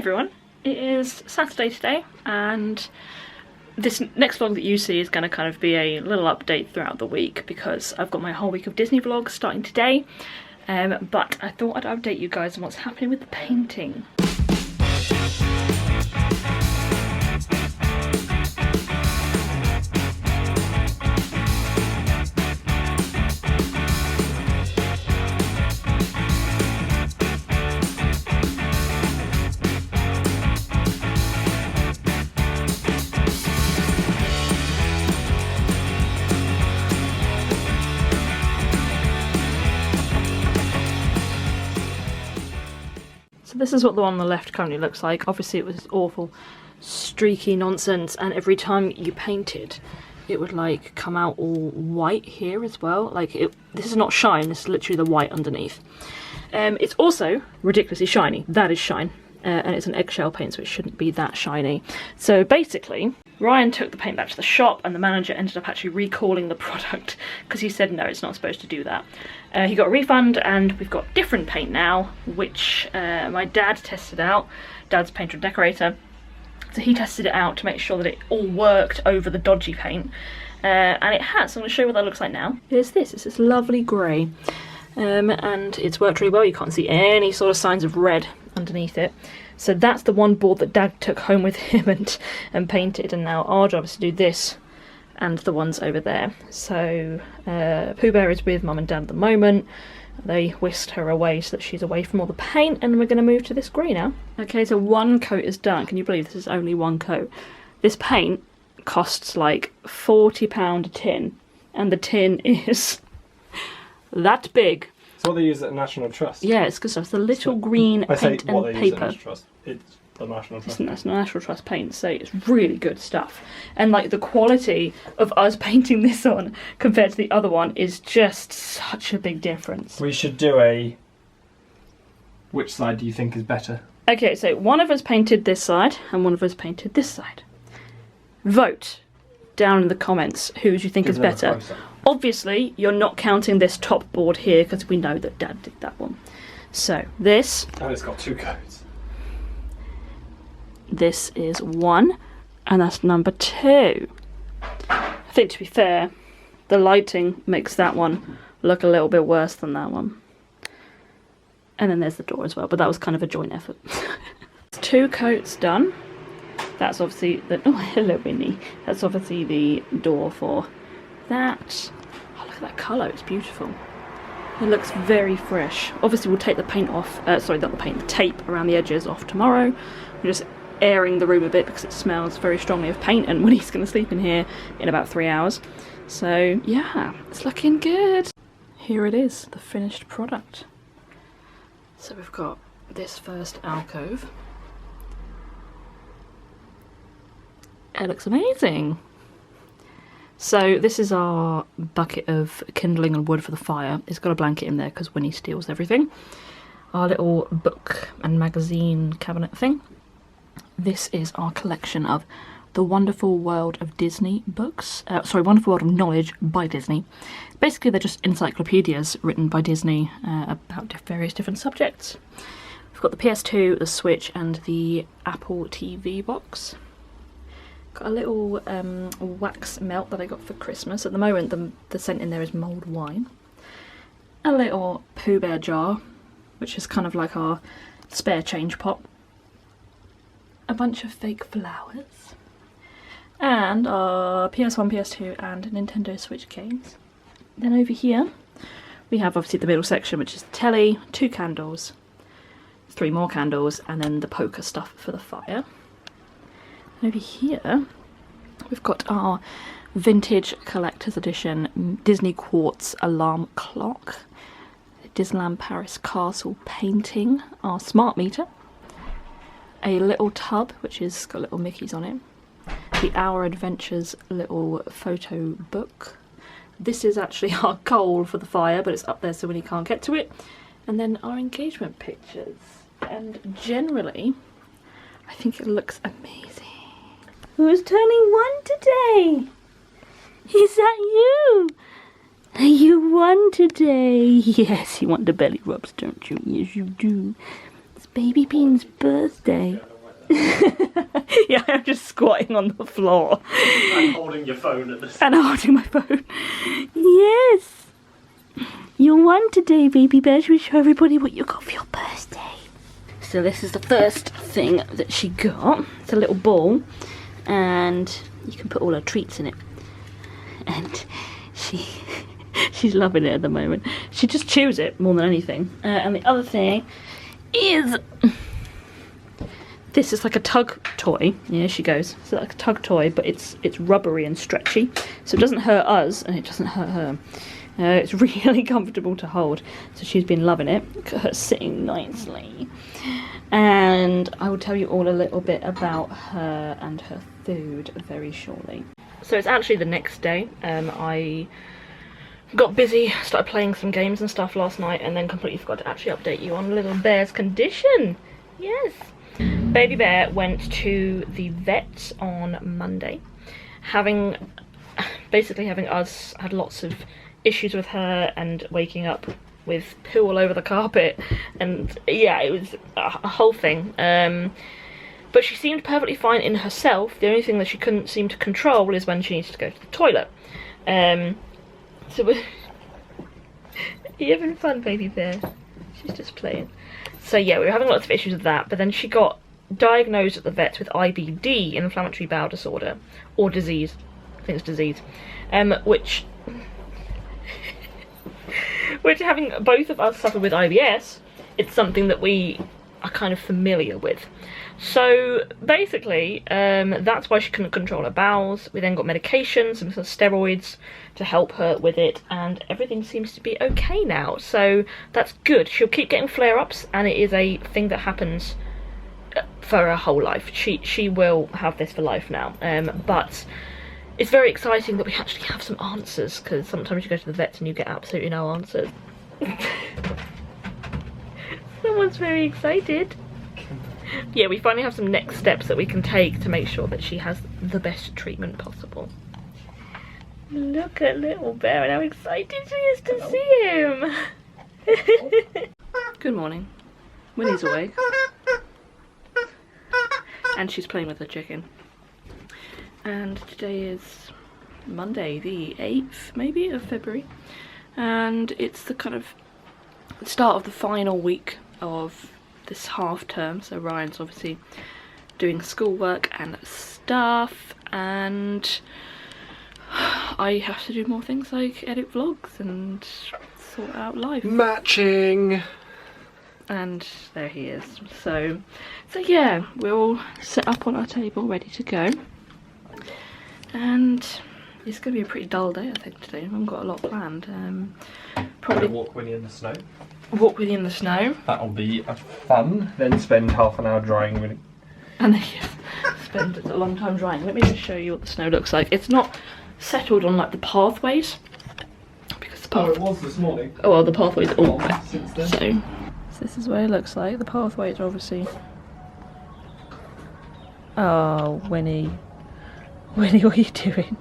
everyone, it is Saturday today, and this next vlog that you see is going to kind of be a little update throughout the week because I've got my whole week of Disney vlogs starting today, but I thought I'd update you guys on what's happening with the painting. This is what the one on the left currently looks like. Obviously it was awful streaky nonsense, and every time you painted it would like come out all white here as well. Like this is not shine, this is literally the white underneath. It's also ridiculously shiny. That is shine, and it's an eggshell paint, so it shouldn't be that shiny. So basically Ryan took the paint back to the shop and the manager ended up actually recalling the product because he said no, it's not supposed to do that. He got a refund and we've got different paint now, which my dad tested out. Dad's painter and decorator. So he tested it out to make sure that it all worked over the dodgy paint. And it has, so I'm going to show you what that looks like now. It's this lovely grey. And it's worked really well. You can't see any sort of signs of red underneath it. So that's the one board that Dad took home with him and painted, and now our job is to do this and the ones over there. So Pooh Bear is with Mum and Dad at the moment. They whisked her away so that she's away from all the paint, and we're going to move to this grey now. Okay, so one coat is done. Can you believe this is only one coat? This paint costs like £40 a tin, and the tin is that big. It's what they use at National Trust. Yeah, it's good stuff. It's the little green paint and paper. Use at National Trust. It's the National Trust. It's National Trust paint, so it's really good stuff. And like the quality of us painting this on compared to the other one is just such a big difference. We should do a... Which side do you think is better? Okay, so one of us painted this side and one of us painted this side. Vote down in the comments who do you think is better. Obviously, you're not counting this top board here because we know that Dad did that one. So this... And it's got two coats. This is one, and that's number 2. I think, to be fair, the lighting makes that one look a little bit worse than that one. And then there's the door as well, but that was kind of a joint effort. 2 coats done. That's obviously the... Oh, hello, Winnie. That's obviously the door for that. Oh, look at that colour, it's beautiful. It looks very fresh. Obviously we'll take the paint off, sorry, not the paint, the tape around the edges off tomorrow. We're just airing the room a bit because it smells very strongly of paint, and Winnie's going to sleep in here in about 3 hours. So yeah, it's looking good. Here it is, the finished product. So we've got this first alcove. It looks amazing. So this is our bucket of kindling and wood for the fire. It's got a blanket in there because Winnie steals everything. Our little book and magazine cabinet thing. This is our collection of The Wonderful World of Disney books. Wonderful World of Knowledge by Disney. Basically they're just encyclopedias written by Disney about various different subjects. We've got the PS2, the Switch and the Apple TV box. Got a little wax melt that I got for Christmas. At the moment the scent in there is mulled wine. A little Pooh Bear jar, which is kind of like our spare change pot. A bunch of fake flowers. And our PS1, PS2 and Nintendo Switch games. Then over here we have obviously the middle section, which is the telly, 2 candles, 3 more candles, and then the poker stuff for the fire. Over here we've got our vintage collector's edition Disney quartz alarm clock, Disneyland Paris castle painting, our smart meter, a little tub which has got little Mickeys on it, the Our Adventures little photo book. This is actually our coal for the fire, but it's up there so when you can't get to it, and then our engagement pictures. And generally I think it looks amazing. Who's turning 1 today? Is that you? Are you 1 today? Yes, you want the belly rubs, don't you? Yes, you do. It's Baby Bean's birthday. Yeah, I'm just squatting on the floor. I'm holding your phone at the same And I'm holding my phone. Yes! You're one today, baby bear. Should we show everybody what you got for your birthday? So this is the first thing that she got. It's a little ball. And you can put all her treats in it. And she's loving it at the moment. She just chews it more than anything. And the other thing is... This is like a tug toy. Yeah, she goes. It's like a tug toy, but it's rubbery and stretchy, so it doesn't hurt us and it doesn't hurt her. It's really comfortable to hold. So she's been loving it. Look at her sitting nicely. And I will tell you all a little bit about her and her food very shortly. So it's actually the next day. I got busy, started playing some games and stuff last night, and then completely forgot to actually update you on little bear's condition. Yes. Baby bear went to the vet on Monday, having us had lots of issues with her and waking up with poo all over the carpet, and yeah, it was a whole thing. But she seemed perfectly fine in herself. The only thing that she couldn't seem to control is when she needed to go to the toilet. So we're you having fun, baby bear? She's just playing. So yeah, we were having lots of issues with that, but then she got diagnosed at the vet with IBD, inflammatory bowel disorder, or disease. I think it's disease. Which having both of us suffer with IBS, it's something that we are kind of familiar with. So basically, that's why she couldn't control her bowels. We then got medication, some sort of steroids to help her with it, and everything seems to be okay now. So that's good. She'll keep getting flare-ups, and it is a thing that happens for her whole life. She will have this for life now. But it's very exciting that we actually have some answers, because sometimes you go to the vet and you get absolutely no answers. Someone's very excited. Yeah, we finally have some next steps that we can take to make sure that she has the best treatment possible. Look at little bear and how excited she is to see him. Good morning. Winnie's awake. And she's playing with her chicken. And today is Monday, the 8th, maybe, of February. And it's the kind of start of the final week of this half term, so Ryan's obviously doing schoolwork and stuff, and I have to do more things like edit vlogs and sort out life. matching. And there he is. So yeah, we're all set up on our table, ready to go. And it's going to be a pretty dull day, I think, today. I haven't got a lot planned. Probably walk Winnie in the snow. Walk Winnie in the snow. That'll be fun. Then spend half an hour drying Winnie. And then spend a long time drying. Let me just show you what the snow looks like. It's not settled on like the pathways. Because the it was this morning. Oh well, the pathways are all wet. Since then. So this is what it looks like. The pathways are obviously... Oh, Winnie. Winnie, what are you doing?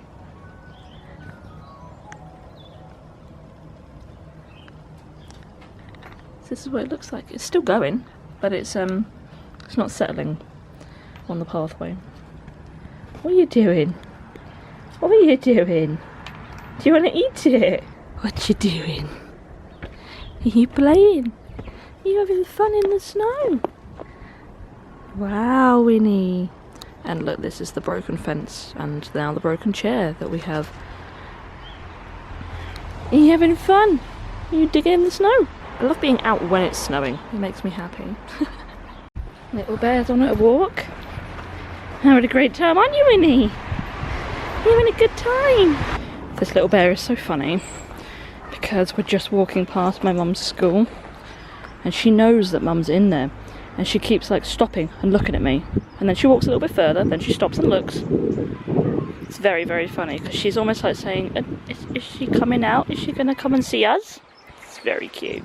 This is what it looks like. It's still going, but it's not settling on the pathway. What are you doing? What are you doing? Do you want to eat it? What you doing? Are you playing? Are you having fun in the snow? Wow, Winnie. And look, this is the broken fence and now the broken chair that we have. Are you having fun? Are you digging in the snow? I love being out when it's snowing. It makes me happy. Little bear's on a walk. Having a great time, aren't you, Winnie? You're having a good time. This little bear is so funny because we're just walking past my mum's school and she knows that mum's in there and she keeps like stopping and looking at me, and then she walks a little bit further, then she stops and looks. It's very, very funny because she's almost like saying, is she coming out? Is she going to come and see us? It's very cute.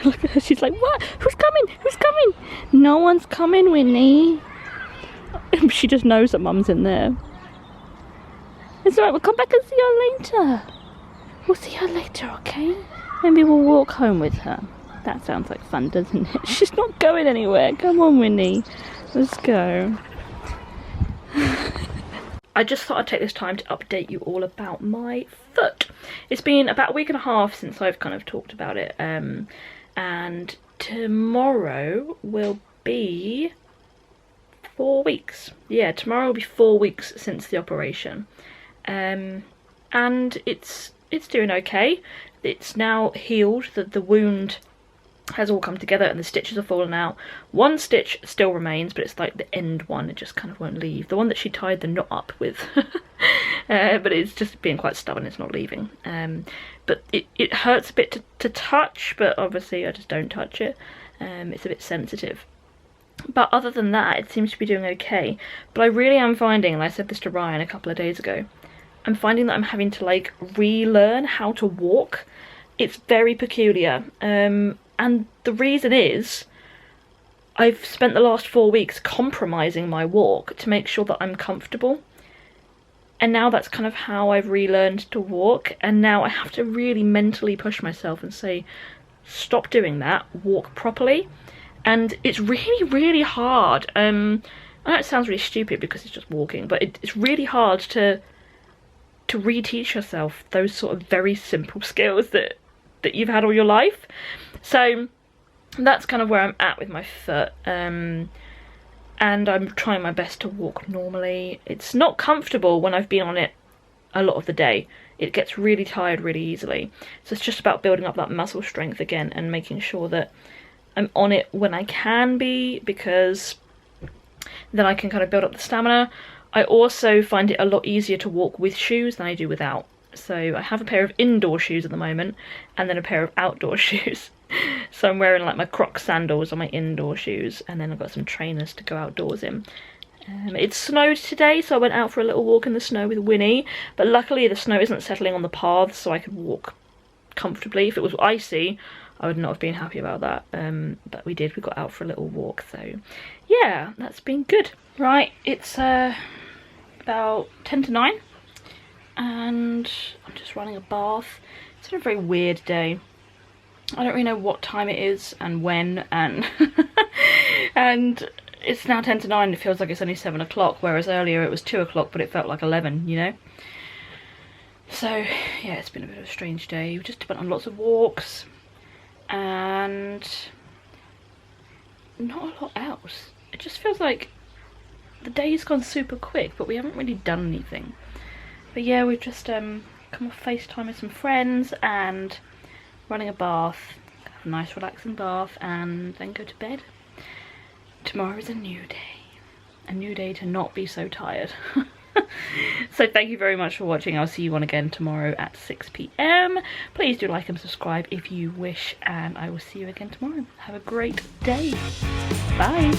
Look at her, she's like, what? Who's coming? Who's coming? No one's coming, Winnie. She just knows that mum's in there. It's alright, we'll come back and see her later. We'll see her later, okay? Maybe we'll walk home with her. That sounds like fun, doesn't it? She's not going anywhere. Come on, Winnie. Let's go. I just thought I'd take this time to update you all about my foot. It's been about a week and a half since I've kind of talked about it. And tomorrow will be 4 weeks. Yeah, tomorrow will be 4 weeks since the operation. And it's doing okay. It's now healed. The wound has all come together and the stitches have fallen out. One stitch still remains, but it's like the end one, it just kind of won't leave. The one that she tied the knot up with. But it's just being quite stubborn, it's not leaving. But it hurts a bit to touch, but obviously I just don't touch it. It's a bit sensitive. But other than that, it seems to be doing okay. But I really am finding, and I said this to Ryan a couple of days ago, I'm finding that I'm having to like relearn how to walk. It's very peculiar. And the reason is, I've spent the last 4 weeks compromising my walk to make sure that I'm comfortable. And now that's kind of how I've relearned to walk. And now I have to really mentally push myself and say, stop doing that, walk properly. And it's really, really hard. I know it sounds really stupid because it's just walking, but it's really hard to reteach yourself those sort of very simple skills that you've had all your life. So that's kind of where I'm at with my foot, and I'm trying my best to walk normally. It's not comfortable when I've been on it a lot of the day. It gets really tired really easily, so it's just about building up that muscle strength again and making sure that I'm on it when I can be, because then I can kind of build up the stamina. I also find it a lot easier to walk with shoes than I do without. So I have a pair of indoor shoes at the moment and then a pair of outdoor shoes. So I'm wearing like my Crocs sandals on my indoor shoes, and then I've got some trainers to go outdoors in. It snowed today, so I went out for a little walk in the snow with Winnie, but luckily the snow isn't settling on the paths, so I could walk comfortably. If it was icy, I would not have been happy about that, but we got out for a little walk, so yeah, that's been good. Right, it's about 10 to 9. And I'm just running a bath. It's been a very weird day. I don't really know what time it is and when, and and it's now 10 to 9. It feels like it's only 7 o'clock, whereas earlier it was 2 o'clock, but it felt like 11, you know? So yeah, it's been a bit of a strange day. We just went on lots of walks and not a lot else. It just feels like the day's gone super quick, but we haven't really done anything. But yeah, we've just come off FaceTime with some friends and running a bath, have a nice relaxing bath, and then go to bed. Tomorrow is a new day to not be so tired. So thank you very much for watching. I'll see you on again tomorrow at 6 PM. Please do like and subscribe if you wish, and I will see you again tomorrow. Have a great day. Bye.